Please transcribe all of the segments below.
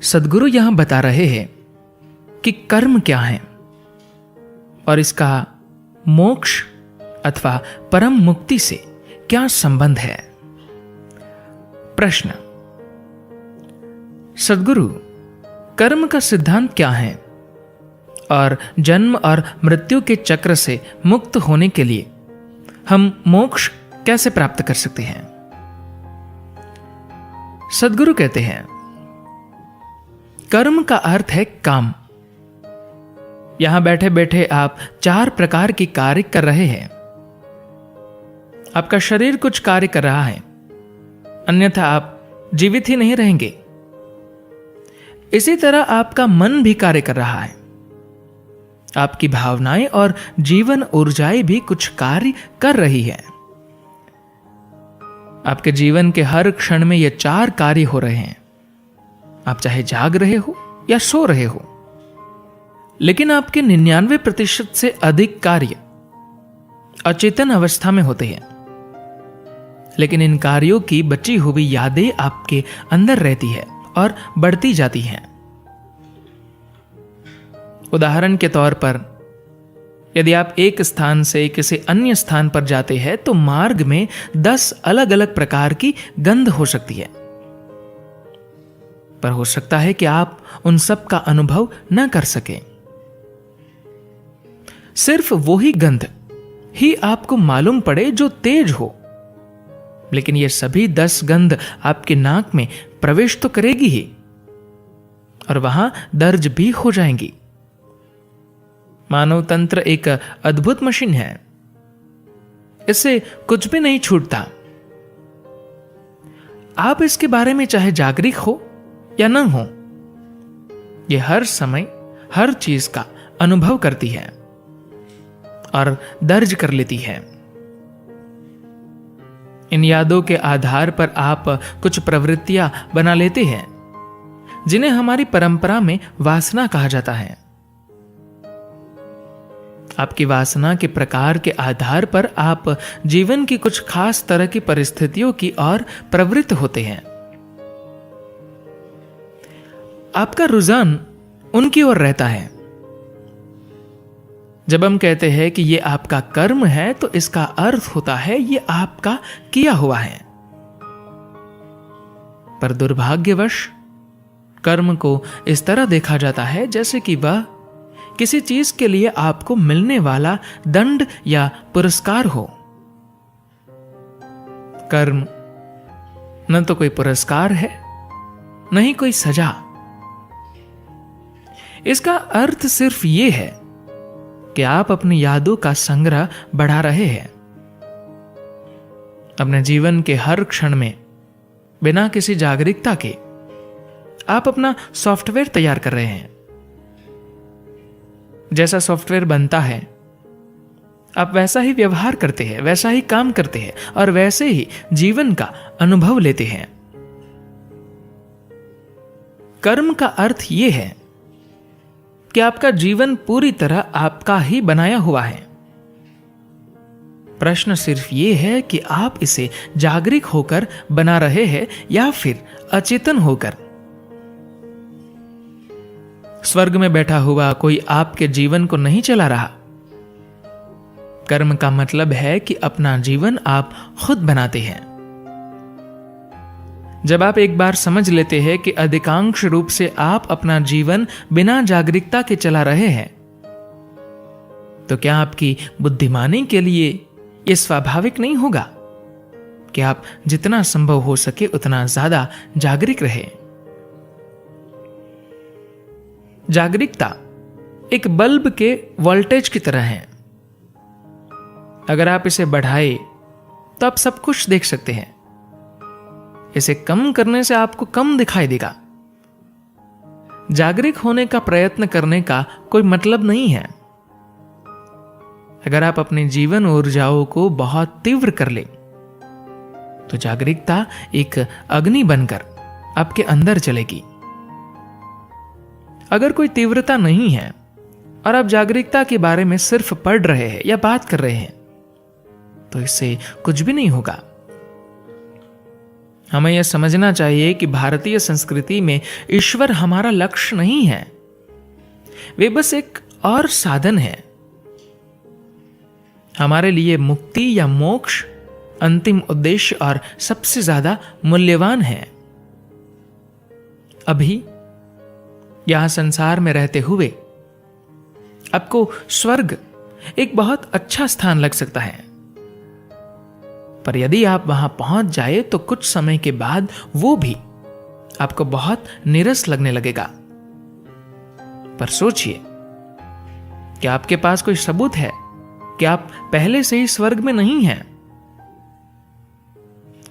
सद्गुरु यहां बता रहे हैं कि कर्म क्या है और इसका मोक्ष अथवा परम मुक्ति से क्या संबंध है। प्रश्न, सद्गुरु कर्म का सिद्धांत क्या है और जन्म और मृत्यु के चक्र से मुक्त होने के लिए हम मोक्ष कैसे प्राप्त कर सकते हैं। सद्गुरु कहते हैं, कर्म का अर्थ है काम। यहां बैठे बैठे आप 4 प्रकार के कार्य कर रहे हैं। आपका शरीर कुछ कार्य कर रहा है, अन्यथा आप जीवित ही नहीं रहेंगे। इसी तरह आपका मन भी कार्य कर रहा है। आपकी भावनाएं और जीवन ऊर्जाएं भी कुछ कार्य कर रही है। आपके जीवन के हर क्षण में ये 4 कार्य हो रहे हैं। आप चाहे जाग रहे हो या सो रहे हो, लेकिन आपके 99% से अधिक कार्य अचेतन अवस्था में होते हैं। लेकिन इन कार्यों की बची हुई यादें आपके अंदर रहती है और बढ़ती जाती हैं। उदाहरण के तौर पर, यदि आप एक स्थान से किसी अन्य स्थान पर जाते हैं तो मार्ग में 10 अलग अलग प्रकार की गंध हो सकती है, पर हो सकता है कि आप उन सब का अनुभव न कर सकें। सिर्फ वही गंध ही आपको मालूम पड़े जो तेज हो, लेकिन ये सभी 10 गंध आपके नाक में प्रवेश तो करेगी ही और वहां दर्ज भी हो जाएंगी। मानव तंत्र एक अद्भुत मशीन है, इससे कुछ भी नहीं छूटता। आप इसके बारे में चाहे जागरूक हो या न हो, यह हर समय हर चीज का अनुभव करती है और दर्ज कर लेती है। इन यादों के आधार पर आप कुछ प्रवृत्तियां बना लेते हैं, जिन्हें हमारी परंपरा में वासना कहा जाता है। आपकी वासना के प्रकार के आधार पर आप जीवन की कुछ खास तरह की परिस्थितियों की ओर प्रवृत्त होते हैं। आपका रुझान उनकी ओर रहता है। जब हम कहते हैं कि यह आपका कर्म है, तो इसका अर्थ होता है यह आपका किया हुआ है। पर दुर्भाग्यवश कर्म को इस तरह देखा जाता है जैसे कि वह किसी चीज के लिए आपको मिलने वाला दंड या पुरस्कार हो। कर्म न तो कोई पुरस्कार है, न ही कोई सजा। इसका अर्थ सिर्फ यह है कि आप अपनी यादों का संग्रह बढ़ा रहे हैं। अपने जीवन के हर क्षण में बिना किसी जागरूकता के आप अपना सॉफ्टवेयर तैयार कर रहे हैं। जैसा सॉफ्टवेयर बनता है, आप वैसा ही व्यवहार करते हैं, वैसा ही काम करते हैं और वैसे ही जीवन का अनुभव लेते हैं। कर्म का अर्थ यह है कि आपका जीवन पूरी तरह आपका ही बनाया हुआ है। प्रश्न सिर्फ यह है कि आप इसे जागरूक होकर बना रहे हैं या फिर अचेतन होकर। स्वर्ग में बैठा हुआ कोई आपके जीवन को नहीं चला रहा। कर्म का मतलब है कि अपना जीवन आप खुद बनाते हैं। जब आप एक बार समझ लेते हैं कि अधिकांश रूप से आप अपना जीवन बिना जागरूकता के चला रहे हैं, तो क्या आपकी बुद्धिमानी के लिए यह स्वाभाविक नहीं होगा कि आप जितना संभव हो सके उतना ज्यादा जागरूक रहे। जागरूकता एक बल्ब के वोल्टेज की तरह है। अगर आप इसे बढ़ाए तो आप सब कुछ देख सकते हैं। इसे कम करने से आपको कम दिखाई देगा। जागरूक होने का प्रयत्न करने का कोई मतलब नहीं है। अगर आप अपने जीवन ऊर्जाओं को बहुत तीव्र कर ले, तो जागरूकता एक अग्नि बनकर आपके अंदर चलेगी। अगर कोई तीव्रता नहीं है और आप जागरूकता के बारे में सिर्फ पढ़ रहे हैं या बात कर रहे हैं, तो इससे कुछ भी नहीं होगा। हमें यह समझना चाहिए कि भारतीय संस्कृति में ईश्वर हमारा लक्ष्य नहीं है, वे बस एक और साधन है। हमारे लिए मुक्ति या मोक्ष अंतिम उद्देश्य और सबसे ज्यादा मूल्यवान है। अभी यहां संसार में रहते हुए आपको स्वर्ग एक बहुत अच्छा स्थान लग सकता है, पर यदि आप वहां पहुंच जाए तो कुछ समय के बाद वो भी आपको बहुत नीरस लगने लगेगा। पर सोचिए कि आपके पास कोई सबूत है कि आप पहले से ही स्वर्ग में नहीं हैं।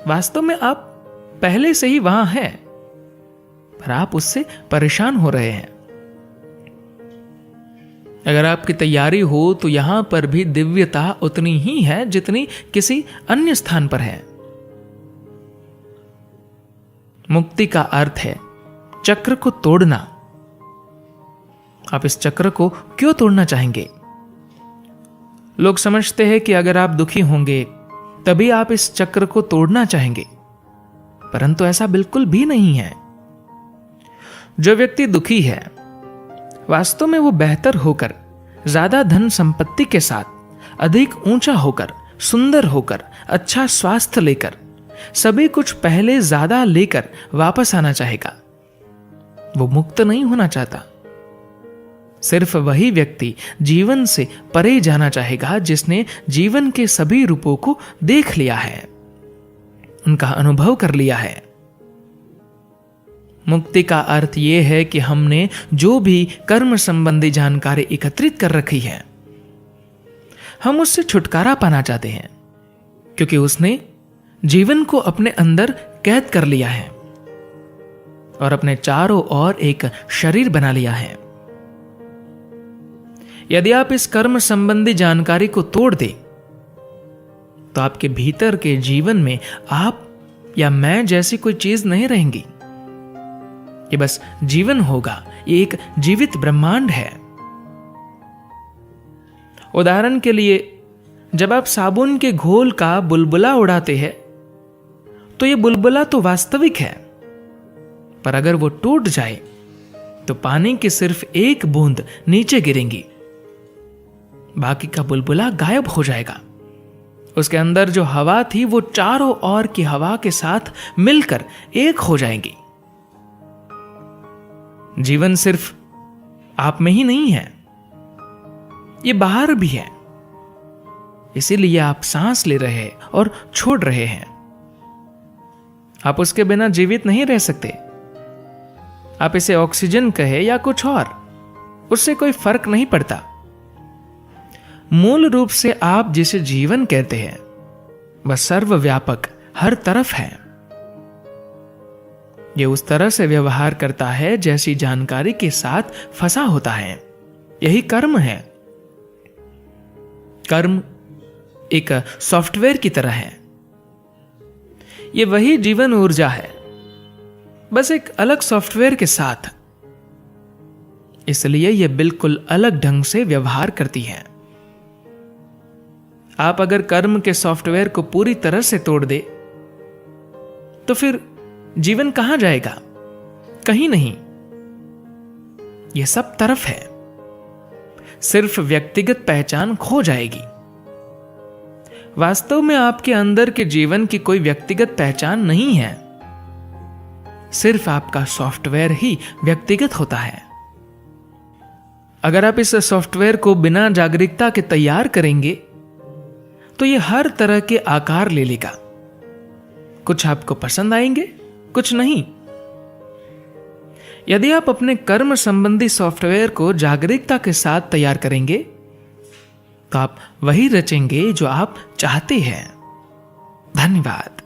वास्तव में आप पहले से ही वहां हैं, पर आप उससे परेशान हो रहे हैं। अगर आपकी तैयारी हो तो यहां पर भी दिव्यता उतनी ही है जितनी किसी अन्य स्थान पर है। मुक्ति का अर्थ है चक्र को तोड़ना। आप इस चक्र को क्यों तोड़ना चाहेंगे? लोग समझते हैं कि अगर आप दुखी होंगे तभी आप इस चक्र को तोड़ना चाहेंगे, परंतु ऐसा बिल्कुल भी नहीं है। जो व्यक्ति दुखी है वास्तव में वो बेहतर होकर, ज्यादा धन संपत्ति के साथ, अधिक ऊंचा होकर, सुंदर होकर, अच्छा स्वास्थ्य लेकर, सभी कुछ पहले ज्यादा लेकर वापस आना चाहेगा। वो मुक्त नहीं होना चाहता। सिर्फ वही व्यक्ति जीवन से परे जाना चाहेगा जिसने जीवन के सभी रूपों को देख लिया है, उनका अनुभव कर लिया है। मुक्ति का अर्थ यह है कि हमने जो भी कर्म संबंधी जानकारी एकत्रित कर रखी है, हम उससे छुटकारा पाना चाहते हैं, क्योंकि उसने जीवन को अपने अंदर कैद कर लिया है और अपने चारों ओर एक शरीर बना लिया है। यदि आप इस कर्म संबंधी जानकारी को तोड़ दें तो आपके भीतर के जीवन में आप या मैं जैसी कोई चीज नहीं रहेंगी। ये बस जीवन होगा। ये एक जीवित ब्रह्मांड है। उदाहरण के लिए, जब आप साबुन के घोल का बुलबुला उड़ाते हैं तो ये बुलबुला तो वास्तविक है, पर अगर वो टूट जाए तो पानी की सिर्फ एक बूंद नीचे गिरेंगी, बाकी का बुलबुला गायब हो जाएगा। उसके अंदर जो हवा थी वो चारों ओर की हवा के साथ मिलकर एक हो जाएगी। जीवन सिर्फ आप में ही नहीं है, ये बाहर भी है। इसीलिए आप सांस ले रहे हैं और छोड़ रहे हैं। आप उसके बिना जीवित नहीं रह सकते। आप इसे ऑक्सीजन कहे या कुछ और, उससे कोई फर्क नहीं पड़ता। मूल रूप से आप जिसे जीवन कहते हैं वह सर्वव्यापक, हर तरफ है। यह उस तरह से व्यवहार करता है जैसी जानकारी के साथ फंसा होता है। यही कर्म है। कर्म एक सॉफ्टवेयर की तरह है। यह वही जीवन ऊर्जा है, बस एक अलग सॉफ्टवेयर के साथ। इसलिए यह बिल्कुल अलग ढंग से व्यवहार करती है। आप अगर कर्म के सॉफ्टवेयर को पूरी तरह से तोड़ दे तो फिर जीवन कहां जाएगा? कहीं नहीं। यह सब तरफ है। सिर्फ व्यक्तिगत पहचान खो जाएगी। वास्तव में आपके अंदर के जीवन की कोई व्यक्तिगत पहचान नहीं है। सिर्फ आपका सॉफ्टवेयर ही व्यक्तिगत होता है। अगर आप इस सॉफ्टवेयर को बिना जागरूकता के तैयार करेंगे तो यह हर तरह के आकार ले लेगा। कुछ आपको पसंद आएंगे, कुछ नहीं। यदि आप अपने कर्म संबंधी सॉफ्टवेयर को जागरूकता के साथ तैयार करेंगे तो आप वही रचेंगे जो आप चाहते हैं। धन्यवाद।